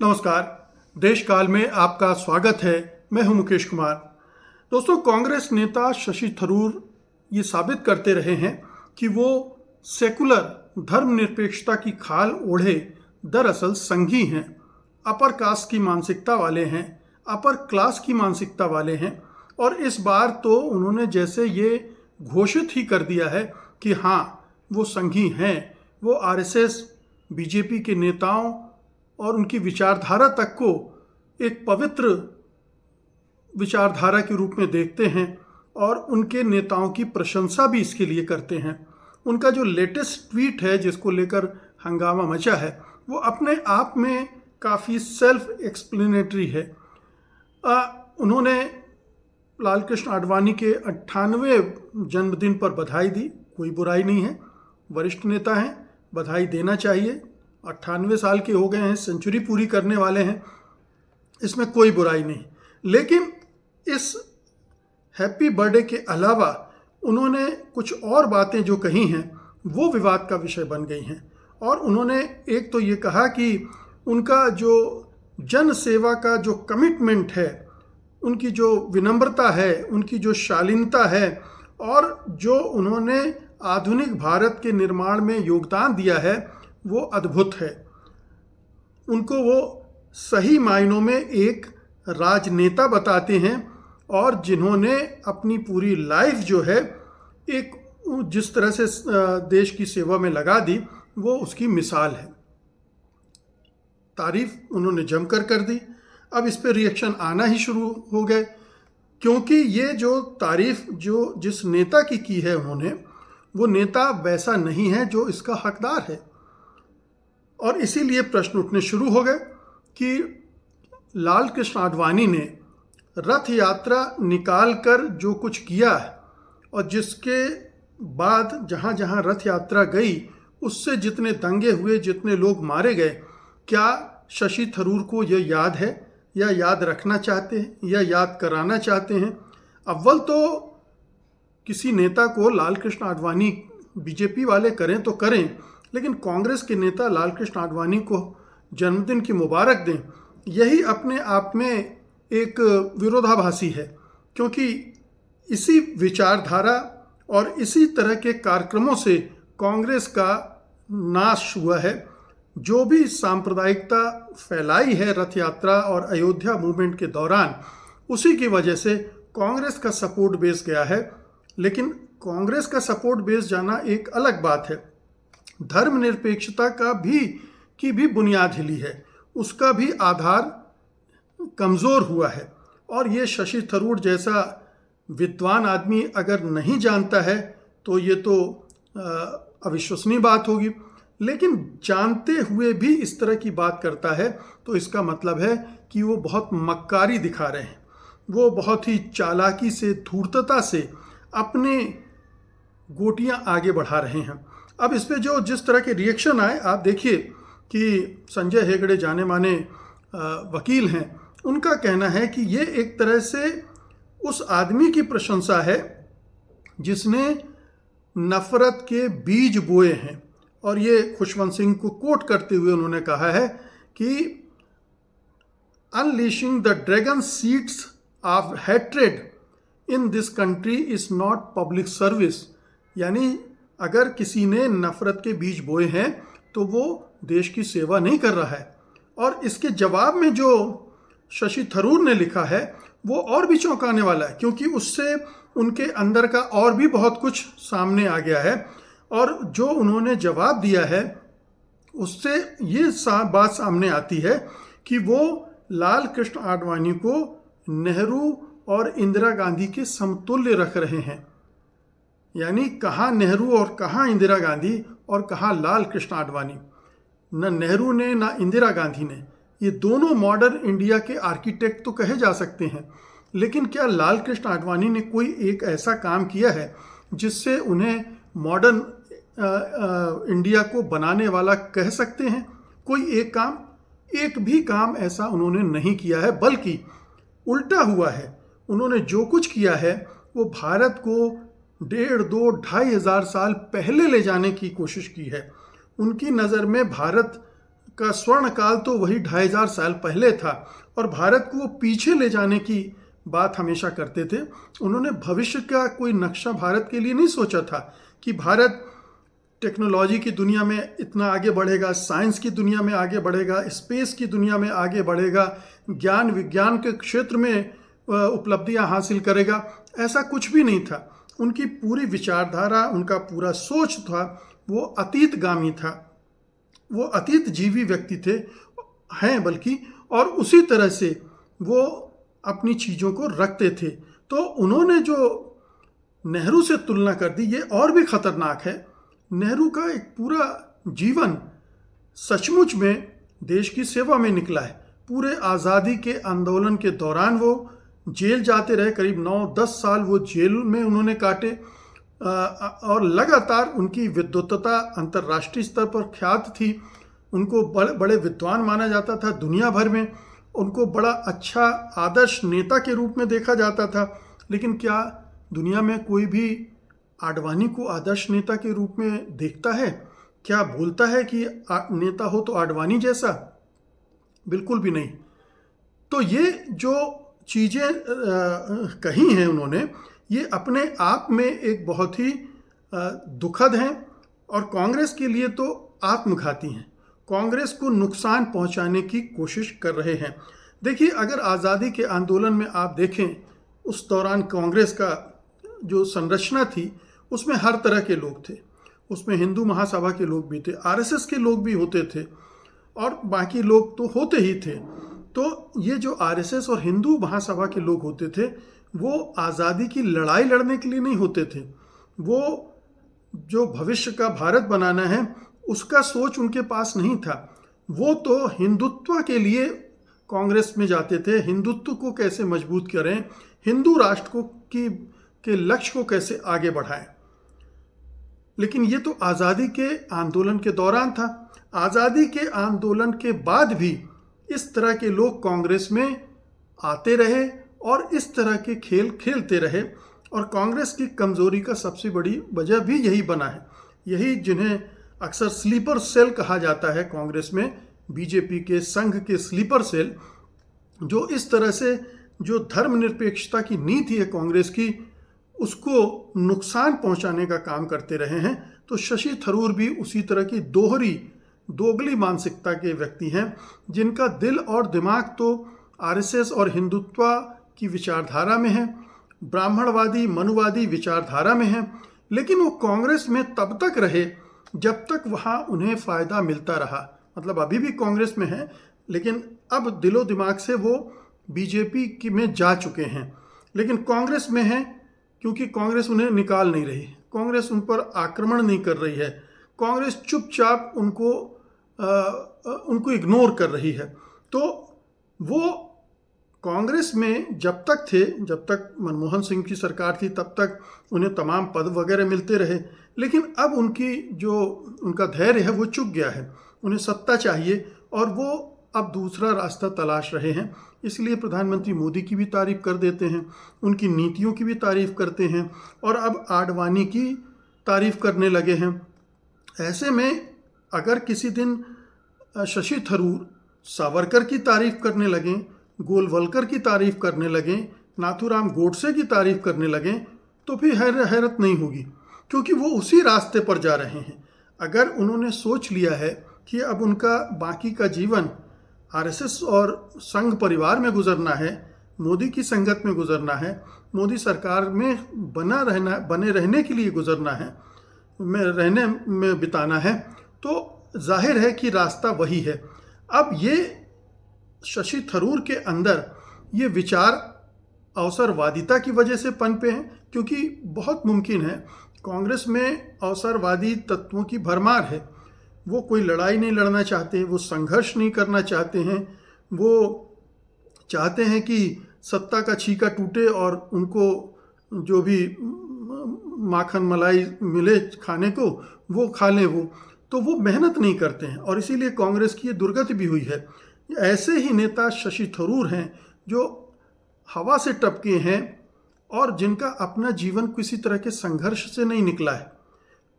नमस्कार। देश काल में आपका स्वागत है। मैं हूं मुकेश कुमार। दोस्तों, कांग्रेस नेता शशि थरूर ये साबित करते रहे हैं कि वो सेकुलर धर्मनिरपेक्षता की खाल ओढ़े दरअसल संघी हैं, अपर कास्ट की मानसिकता वाले हैं, अपर क्लास की मानसिकता वाले हैं। और इस बार तो उन्होंने जैसे ये घोषित ही कर दिया है कि हाँ, वो संघी हैं। वो आरएसएस, बीजेपी के नेताओं और उनकी विचारधारा तक को एक पवित्र विचारधारा के रूप में देखते हैं और उनके नेताओं की प्रशंसा भी इसके लिए करते हैं। उनका जो लेटेस्ट ट्वीट है जिसको लेकर हंगामा मचा है, वो अपने आप में काफ़ी सेल्फ एक्सप्लेनेटरी है। उन्होंने लाल कृष्ण आडवाणी के 98वें जन्मदिन पर बधाई दी। कोई बुराई नहीं है, वरिष्ठ नेता हैं, बधाई देना चाहिए। 98 साल के हो गए हैं, सेंचुरी पूरी करने वाले हैं, इसमें कोई बुराई नहीं। लेकिन इस हैप्पी बर्थडे के अलावा उन्होंने कुछ और बातें जो कही हैं वो विवाद का विषय बन गई हैं। और उन्होंने एक तो ये कहा कि उनका जो जन सेवा का जो कमिटमेंट है, उनकी जो विनम्रता है, उनकी जो शालीनता है और जो उन्होंने आधुनिक भारत के निर्माण में योगदान दिया है, वो अद्भुत है। उनको वो सही मायनों में एक राजनेता बताते हैं और जिन्होंने अपनी पूरी लाइफ जो है एक जिस तरह से देश की सेवा में लगा दी, वो उसकी मिसाल है। तारीफ उन्होंने जमकर कर दी। अब इस पे रिएक्शन आना ही शुरू हो गए, क्योंकि ये जो तारीफ जो जिस नेता की है उन्होंने, वो नेता वैसा नहीं है जो इसका हकदार है। और इसीलिए प्रश्न उठने शुरू हो गए कि लाल कृष्ण आडवाणी ने रथ यात्रा निकाल कर जो कुछ किया है और जिसके बाद जहाँ जहाँ रथ यात्रा गई उससे जितने दंगे हुए, जितने लोग मारे गए, क्या शशि थरूर को यह याद है या याद रखना चाहते हैं या याद कराना चाहते हैं? अव्वल तो किसी नेता को लाल कृष्ण आडवाणी बीजेपी वाले करें तो करें, लेकिन कांग्रेस के नेता लाल कृष्ण आडवाणी को जन्मदिन की मुबारक दें, यही अपने आप में एक विरोधाभासी है। क्योंकि इसी विचारधारा और इसी तरह के कार्यक्रमों से कांग्रेस का नाश हुआ है। जो भी सांप्रदायिकता फैलाई है रथ यात्रा और अयोध्या मूवमेंट के दौरान, उसी की वजह से कांग्रेस का सपोर्ट बेस गया है। लेकिन कांग्रेस का सपोर्ट बेस जाना एक अलग बात है, धर्मनिरपेक्षता की भी बुनियाद हिली है, उसका भी आधार कमज़ोर हुआ है। और ये शशि थरूर जैसा विद्वान आदमी अगर नहीं जानता है तो ये तो अविश्वसनीय बात होगी। लेकिन जानते हुए भी इस तरह की बात करता है तो इसका मतलब है कि वो बहुत मक्कारी दिखा रहे हैं, वो बहुत ही चालाकी से, धूर्तता से अपने गोटियां आगे बढ़ा रहे हैं। अब इस पे जो जिस तरह के रिएक्शन आए, आप देखिए कि संजय हेगड़े जाने माने वकील हैं, उनका कहना है कि ये एक तरह से उस आदमी की प्रशंसा है जिसने नफरत के बीज बोए हैं। और ये खुशवंत सिंह को कोट करते हुए उन्होंने कहा है कि unleashing the dragon seeds of hatred in this country is not public service. यानी अगर किसी ने नफरत के बीज बोए हैं तो वो देश की सेवा नहीं कर रहा है। और इसके जवाब में जो शशि थरूर ने लिखा है वो और भी चौंकाने वाला है, क्योंकि उससे उनके अंदर का और भी बहुत कुछ सामने आ गया है। और जो उन्होंने जवाब दिया है उससे ये बात सामने आती है कि वो लाल कृष्ण आडवाणी को नेहरू और इंदिरा गांधी के समतुल्य रख रहे हैं। यानी कहाँ नेहरू और कहाँ इंदिरा गांधी और कहाँ लाल कृष्ण आडवाणी। न नेहरू ने ना इंदिरा गांधी ने, ये दोनों मॉडर्न इंडिया के आर्किटेक्ट तो कहे जा सकते हैं, लेकिन क्या लाल कृष्ण आडवाणी ने कोई एक ऐसा काम किया है जिससे उन्हें मॉडर्न इंडिया को बनाने वाला कह सकते हैं? कोई एक भी काम ऐसा उन्होंने नहीं किया है, बल्कि उल्टा हुआ है। उन्होंने जो कुछ किया है वो भारत को 1,500-2,500 साल पहले ले जाने की कोशिश की है। उनकी नज़र में भारत का स्वर्ण काल तो वही 2500 साल पहले था, और भारत को वो पीछे ले जाने की बात हमेशा करते थे। उन्होंने भविष्य का कोई नक्शा भारत के लिए नहीं सोचा था कि भारत टेक्नोलॉजी की दुनिया में इतना आगे बढ़ेगा, साइंस की दुनिया में आगे बढ़ेगा, स्पेस की दुनिया में आगे बढ़ेगा, ज्ञान विज्ञान के क्षेत्र में उपलब्धियां हासिल करेगा। ऐसा कुछ भी नहीं था। उनकी पूरी विचारधारा, उनका पूरा सोच था वो अतीतगामी था, वो अतीत जीवी व्यक्ति थे हैं बल्कि, और उसी तरह से वो अपनी चीज़ों को रखते थे। तो उन्होंने जो नेहरू से तुलना कर दी, ये और भी खतरनाक है। नेहरू का एक पूरा जीवन सचमुच में देश की सेवा में निकला है। पूरे आज़ादी के आंदोलन के दौरान वो जेल जाते रहे, करीब 9-10 साल वो जेल में उन्होंने काटे, और लगातार उनकी विद्वत्ता अंतर्राष्ट्रीय स्तर पर ख्यात थी। उनको बड़े विद्वान माना जाता था दुनिया भर में। उनको बड़ा अच्छा आदर्श नेता के रूप में देखा जाता था। लेकिन क्या दुनिया में कोई भी आडवाणी को आदर्श नेता के रूप में देखता है? क्या बोलता है कि नेता हो तो आडवाणी जैसा? बिल्कुल भी नहीं। तो ये जो चीज़ें कही हैं उन्होंने, ये अपने आप में एक बहुत ही दुखद हैं, और कांग्रेस के लिए तो आत्मघाती हैं। कांग्रेस को नुकसान पहुंचाने की कोशिश कर रहे हैं। देखिए, अगर आज़ादी के आंदोलन में आप देखें, उस दौरान कांग्रेस का जो संरचना थी उसमें हर तरह के लोग थे। उसमें हिंदू महासभा के लोग भी थे, आरएसएस के लोग भी होते थे, और बाकी लोग तो होते ही थे। तो ये जो आरएसएस और हिंदू महासभा के लोग होते थे, वो आज़ादी की लड़ाई लड़ने के लिए नहीं होते थे। वो जो भविष्य का भारत बनाना है उसका सोच उनके पास नहीं था। वो तो हिंदुत्व के लिए कांग्रेस में जाते थे। हिंदुत्व को कैसे मजबूत करें, हिंदू राष्ट्र को के लक्ष्य को कैसे आगे बढ़ाएं। लेकिन ये तो आज़ादी के आंदोलन के दौरान था। आज़ादी के आंदोलन के बाद भी इस तरह के लोग कांग्रेस में आते रहे और इस तरह के खेल खेलते रहे, और कांग्रेस की कमज़ोरी का सबसे बड़ी वजह भी यही बना है। यही जिन्हें अक्सर स्लीपर सेल कहा जाता है कांग्रेस में, बीजेपी के संघ के स्लीपर सेल, जो इस तरह से जो धर्मनिरपेक्षता की नीति है कांग्रेस की, उसको नुकसान पहुंचाने का काम करते रहे हैं। तो शशि थरूर भी उसी तरह की दोगली मानसिकता के व्यक्ति हैं, जिनका दिल और दिमाग तो आरएसएस और हिंदुत्व की विचारधारा में है, ब्राह्मणवादी मनुवादी विचारधारा में है। लेकिन वो कांग्रेस में तब तक रहे जब तक वहाँ उन्हें फ़ायदा मिलता रहा। मतलब अभी भी कांग्रेस में है, लेकिन अब दिलो दिमाग से वो बीजेपी की में जा चुके हैं। लेकिन कांग्रेस में हैं क्योंकि कांग्रेस उन्हें निकाल नहीं रही, कांग्रेस उन पर आक्रमण नहीं कर रही है, कांग्रेस चुपचाप उनको इग्नोर कर रही है। तो वो कांग्रेस में जब तक थे, जब तक मनमोहन सिंह की सरकार थी, तब तक उन्हें तमाम पद वगैरह मिलते रहे। लेकिन अब उनका धैर्य है वो चुक गया है। उन्हें सत्ता चाहिए और वो अब दूसरा रास्ता तलाश रहे हैं। इसलिए प्रधानमंत्री मोदी की भी तारीफ कर देते हैं, उनकी नीतियों की भी तारीफ करते हैं, और अब आडवाणी की तारीफ करने लगे हैं। ऐसे में अगर किसी दिन शशि थरूर सावरकर की तारीफ करने लगें, गोलवलकर की तारीफ करने लगें, नाथूराम गोडसे की तारीफ करने लगें, तो फिर हैरत नहीं होगी, क्योंकि वो उसी रास्ते पर जा रहे हैं। अगर उन्होंने सोच लिया है कि अब उनका बाकी का जीवन आरएसएस और संघ परिवार में गुजरना है, मोदी की संगत में गुजरना है, मोदी सरकार में बने रहने के लिए गुजरना है, रहने में बिताना है, तो जाहिर है कि रास्ता वही है। अब ये शशि थरूर के अंदर ये विचार अवसरवादिता की वजह से पनपे हैं, क्योंकि बहुत मुमकिन है कांग्रेस में अवसरवादी तत्वों की भरमार है। वो कोई लड़ाई नहीं लड़ना चाहते, वो संघर्ष नहीं करना चाहते हैं, वो चाहते हैं कि सत्ता का छीका टूटे और उनको जो भी माखन मलाई मिले खाने को वो खा लें। तो वो मेहनत नहीं करते हैं, और इसीलिए कांग्रेस की ये दुर्गति भी हुई है। ऐसे ही नेता शशि थरूर हैं जो हवा से टपके हैं और जिनका अपना जीवन किसी तरह के संघर्ष से नहीं निकला है।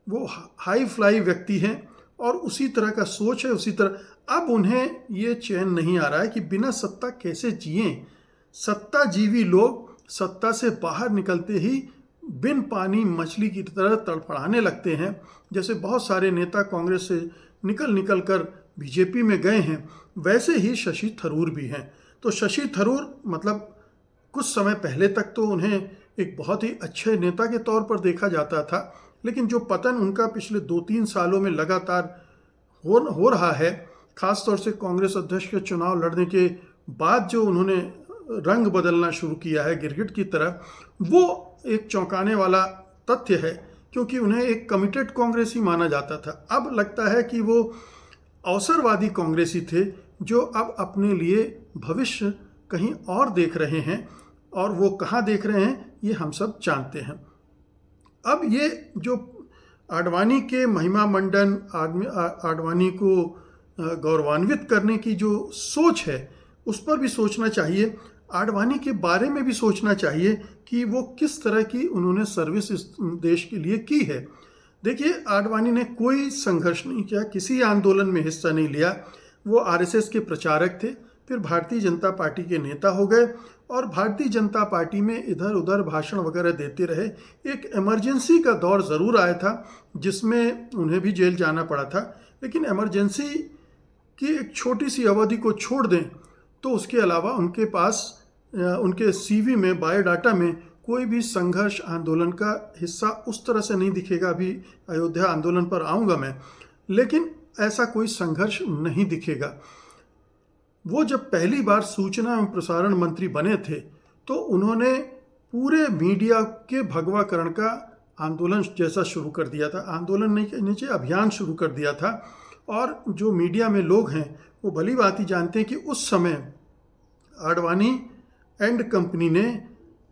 वो हाई फ्लाई व्यक्ति हैं, और उसी तरह का सोच है, उसी तरह। अब उन्हें ये चैन नहीं आ रहा है कि बिना सत्ता कैसे जिएं। सत्ताजीवी लोग सत्ता से बाहर निकलते ही बिन पानी मछली की तरह तड़फड़ाने लगते हैं। जैसे बहुत सारे नेता कांग्रेस से निकल कर बीजेपी में गए हैं, वैसे ही शशि थरूर भी हैं। तो शशि थरूर मतलब कुछ समय पहले तक तो उन्हें एक बहुत ही अच्छे नेता के तौर पर देखा जाता था, लेकिन जो पतन उनका पिछले 2-3 सालों में लगातार हो रहा है, खासतौर से कांग्रेस अध्यक्ष के चुनाव लड़ने के बाद जो उन्होंने रंग बदलना शुरू किया है गिरगिट की तरह, वो एक चौंकाने वाला तथ्य है, क्योंकि उन्हें एक कमिटेड कांग्रेसी माना जाता था। अब लगता है कि वो अवसरवादी कांग्रेसी थे जो अब अपने लिए भविष्य कहीं और देख रहे हैं, और वो कहाँ देख रहे हैं ये हम सब जानते हैं। अब ये जो आडवाणी के महिमा मंडन, आडवाणी को गौरवान्वित करने की जो सोच है, उस पर भी सोचना चाहिए। आडवाणी के बारे में भी सोचना चाहिए कि वो किस तरह की उन्होंने सर्विस इस देश के लिए की है। देखिए, आडवाणी ने कोई संघर्ष नहीं किया, किसी आंदोलन में हिस्सा नहीं लिया। वो आरएसएस के प्रचारक थे, फिर भारतीय जनता पार्टी के नेता हो गए, और भारतीय जनता पार्टी में इधर उधर भाषण वगैरह देते रहे। एक इमरजेंसी का दौर ज़रूर आया था जिसमें उन्हें भी जेल जाना पड़ा था, लेकिन इमरजेंसी की एक छोटी सी अवधि को छोड़ दें तो उसके अलावा उनके पास उनके सीवी में, बायोडाटा में कोई भी संघर्ष आंदोलन का हिस्सा उस तरह से नहीं दिखेगा। अभी अयोध्या आंदोलन पर आऊँगा मैं, लेकिन ऐसा कोई संघर्ष नहीं दिखेगा। वो जब पहली बार सूचना एवं प्रसारण मंत्री बने थे तो उन्होंने पूरे मीडिया के भगवाकरण का आंदोलन जैसा शुरू कर दिया था। आंदोलन नहीं कहने चाहिए, अभियान शुरू कर दिया था। और जो मीडिया में लोग हैं वो भली भांति जानते हैं कि उस समय आडवाणी एंड कंपनी ने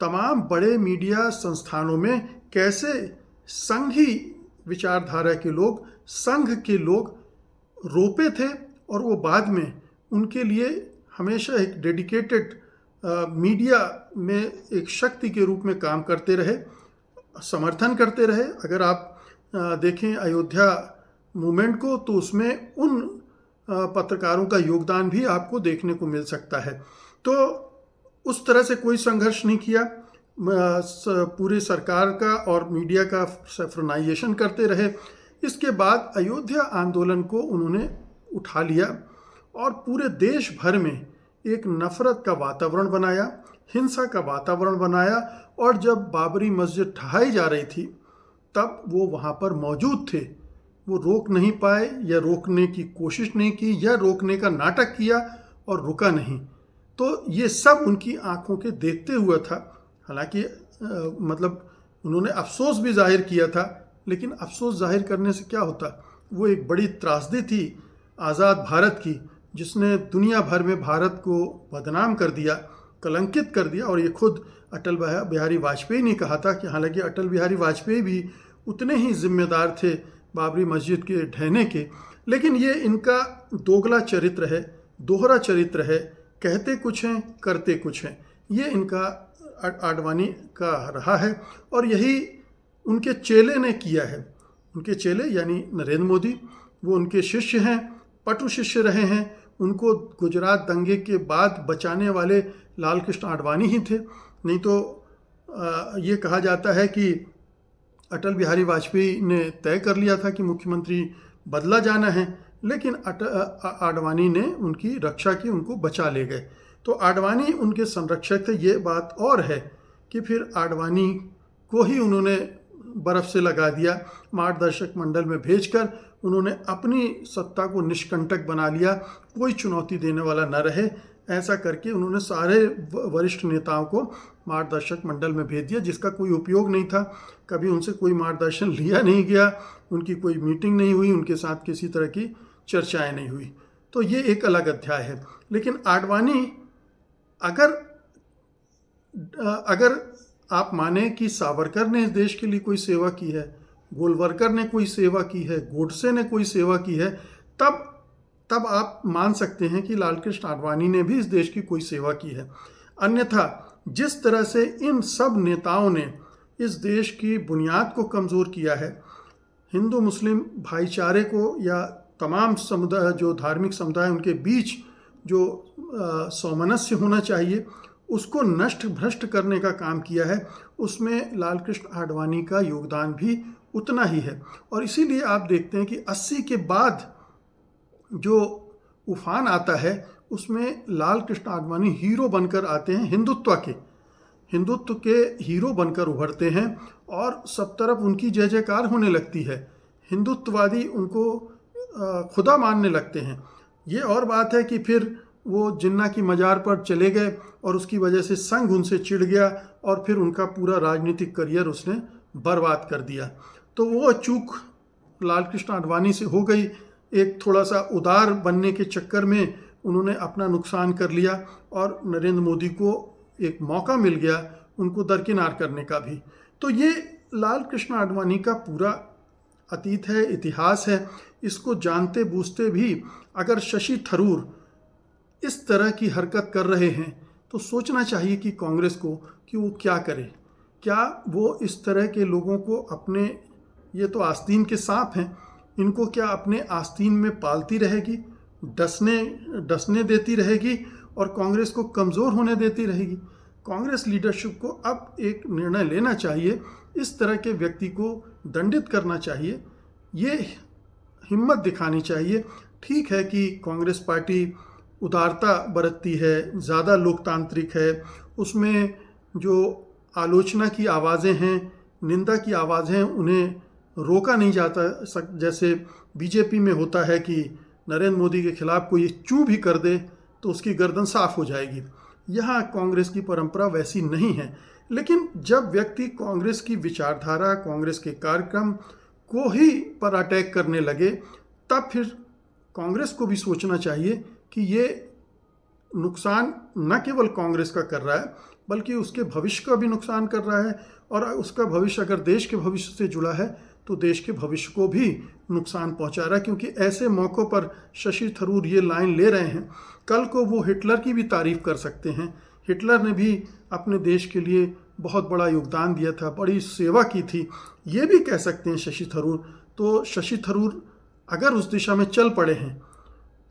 तमाम बड़े मीडिया संस्थानों में कैसे संघी विचारधारा के लोग, संघ के लोग रोपे थे, और वो बाद में उनके लिए हमेशा एक डेडिकेटेड मीडिया में एक शक्ति के रूप में काम करते रहे, समर्थन करते रहे। अगर आप देखें अयोध्या मूवमेंट को, तो उसमें उन पत्रकारों का योगदान भी आपको देखने को मिल सकता है। तो उस तरह से कोई संघर्ष नहीं किया, पूरी सरकार का और मीडिया का सेफ्रनाइजेशन करते रहे। इसके बाद अयोध्या आंदोलन को उन्होंने उठा लिया और पूरे देश भर में एक नफरत का वातावरण बनाया, हिंसा का वातावरण बनाया। और जब बाबरी मस्जिद ढहाई जा रही थी तब वो वहाँ पर मौजूद थे। वो रोक नहीं पाए, या रोकने की कोशिश नहीं की, या रोकने का नाटक किया और रुका नहीं। तो ये सब उनकी आंखों के देखते हुए था। हालांकि मतलब उन्होंने अफसोस भी जाहिर किया था, लेकिन अफसोस जाहिर करने से क्या होता। वो एक बड़ी त्रासदी थी आज़ाद भारत की, जिसने दुनिया भर में भारत को बदनाम कर दिया, कलंकित कर दिया। और ये खुद अटल बिहारी वाजपेयी ने कहा था कि हालांकि अटल बिहारी वाजपेयी भी उतने ही जिम्मेदार थे बाबरी मस्जिद के ढहने के, लेकिन ये इनका दोगला चरित्र है, दोहरा चरित्र है। कहते कुछ हैं, करते कुछ हैं। ये इनका आडवाणी का रहा है, और यही उनके चेले ने किया है। उनके चेले यानी नरेंद्र मोदी, वो उनके शिष्य हैं, पटु शिष्य रहे हैं। उनको गुजरात दंगे के बाद बचाने वाले लाल कृष्ण आडवाणी ही थे। नहीं तो ये कहा जाता है कि अटल बिहारी वाजपेयी ने तय कर लिया था कि मुख्यमंत्री बदला जाना है, लेकिन आडवाणी ने उनकी रक्षा की, उनको बचा ले गए। तो आडवाणी उनके संरक्षक थे। ये बात और है कि फिर आडवाणी को ही उन्होंने बर्फ से लगा दिया, मार्गदर्शक मंडल में भेजकर उन्होंने अपनी सत्ता को निष्कंटक बना लिया, कोई चुनौती देने वाला न रहे। ऐसा करके उन्होंने सारे वरिष्ठ नेताओं को मार्गदर्शक मंडल में भेज दिया, जिसका कोई उपयोग नहीं था। कभी उनसे कोई मार्गदर्शन लिया नहीं गया, उनकी कोई मीटिंग नहीं हुई, उनके साथ किसी तरह की चर्चाएं नहीं हुई। तो ये एक अलग अध्याय है। लेकिन आडवाणी, अगर आप माने कि सावरकर ने इस देश के लिए कोई सेवा की है, गोलवरकर ने कोई सेवा की है, गोडसे ने कोई सेवा की है, तब आप मान सकते हैं कि लालकृष्ण आडवाणी ने भी इस देश की कोई सेवा की है। अन्यथा जिस तरह से इन सब नेताओं ने इस देश की बुनियाद को कमज़ोर किया है, हिंदू मुस्लिम भाईचारे को या तमाम समुदाय जो धार्मिक समुदाय उनके बीच जो सौमनस्य होना चाहिए उसको नष्ट भ्रष्ट करने का काम किया है, उसमें लाल कृष्ण आडवाणी का योगदान भी उतना ही है। और इसीलिए आप देखते हैं कि 80 के बाद जो उफान आता है उसमें लाल कृष्ण आडवाणी हीरो बनकर आते हैं, हिंदुत्व के हीरो बनकर उभरते हैं और सब तरफ उनकी जय जयकार होने लगती है। हिंदुत्ववादी उनको खुदा मानने लगते हैं। ये और बात है कि फिर वो जिन्ना की मज़ार पर चले गए और उसकी वजह से संघ उनसे चिढ़ गया और फिर उनका पूरा राजनीतिक करियर उसने बर्बाद कर दिया। तो वो चूक लाल कृष्ण आडवाणी से हो गई। एक थोड़ा सा उदार बनने के चक्कर में उन्होंने अपना नुकसान कर लिया और नरेंद्र मोदी को एक मौका मिल गया उनको दरकिनार करने का भी। तो ये लाल कृष्ण आडवाणी का पूरा अतीत है, इतिहास है। इसको जानते बूझते भी अगर शशि थरूर इस तरह की हरकत कर रहे हैं तो सोचना चाहिए कि कांग्रेस को कि वो क्या करे। क्या वो इस तरह के लोगों को अपने, ये तो आस्तीन के सांप हैं, इनको क्या अपने आस्तीन में पालती रहेगी, डसने देती रहेगी और कांग्रेस को कमज़ोर होने देती रहेगी? कांग्रेस लीडरशिप को अब एक निर्णय लेना चाहिए, इस तरह के व्यक्ति को दंडित करना चाहिए, ये हिम्मत दिखानी चाहिए। ठीक है कि कांग्रेस पार्टी उदारता बरतती है, ज़्यादा लोकतांत्रिक है, उसमें जो आलोचना की आवाज़ें हैं, निंदा की आवाज़ें, उन्हें रोका नहीं जाता। जैसे बीजेपी में होता है कि नरेंद्र मोदी के खिलाफ कोई चू भी कर दे तो उसकी गर्दन साफ हो जाएगी। यहाँ कांग्रेस की परंपरा वैसी नहीं है। लेकिन जब व्यक्ति कांग्रेस की विचारधारा, कांग्रेस के कार्यक्रम को ही पर अटैक करने लगे, तब फिर कांग्रेस को भी सोचना चाहिए कि ये नुकसान न केवल कांग्रेस का कर रहा है बल्कि उसके भविष्य का भी नुकसान कर रहा है। और उसका भविष्य अगर देश के भविष्य से जुड़ा है तो देश के भविष्य को भी नुकसान पहुंचा रहा है। क्योंकि ऐसे मौक़ों पर शशि थरूर ये लाइन ले रहे हैं, कल को वो हिटलर की भी तारीफ़ कर सकते हैं। हिटलर ने भी अपने देश के लिए बहुत बड़ा योगदान दिया था, बड़ी सेवा की थी, ये भी कह सकते हैं शशि थरूर। तो शशि थरूर अगर उस दिशा में चल पड़े हैं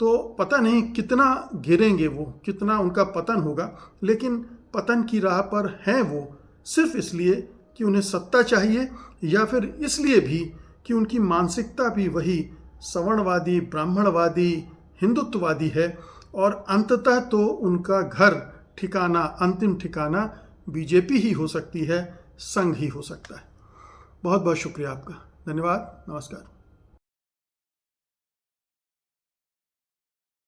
तो पता नहीं कितना गिरेंगे वो, कितना उनका पतन होगा। लेकिन पतन की राह पर हैं वो सिर्फ इसलिए कि उन्हें सत्ता चाहिए, या फिर इसलिए भी कि उनकी मानसिकता भी वही सवर्णवादी, ब्राह्मणवादी, हिंदुत्ववादी है। और अंततः तो उनका घर ठिकाना, अंतिम ठिकाना बीजेपी ही हो सकती है, संघ ही हो सकता है। बहुत बहुत शुक्रिया आपका, धन्यवाद, नमस्कार।